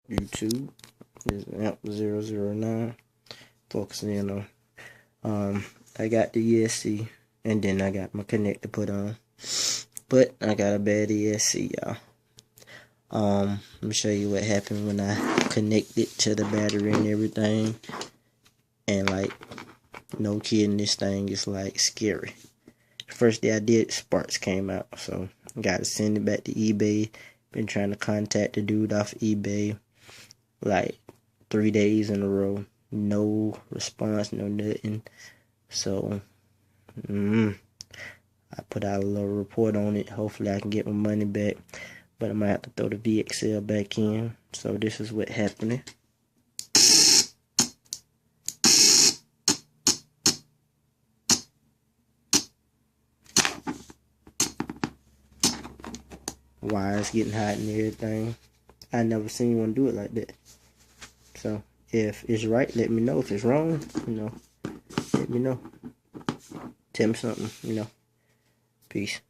YouTube. This is AMP009. Focusing in on I got the ESC, and then I got my connector put on. But I got a bad ESC, y'all. Let me show you what happened when I connected to the battery and everything. And like, no kidding, this thing is like scary. The first day I did, sparks came out, so I gotta send it back to eBay. Been trying to contact the dude off eBay like 3 days in a row. No response, no nothing. So, I put out a little report on it. Hopefully I can get my money back. But I might have to throw the VXL back in. So this is what happened. Wires getting hot and everything. I never seen anyone do it like that. So if it's right, let me know. If it's wrong, let me know. Tell me something, Peace.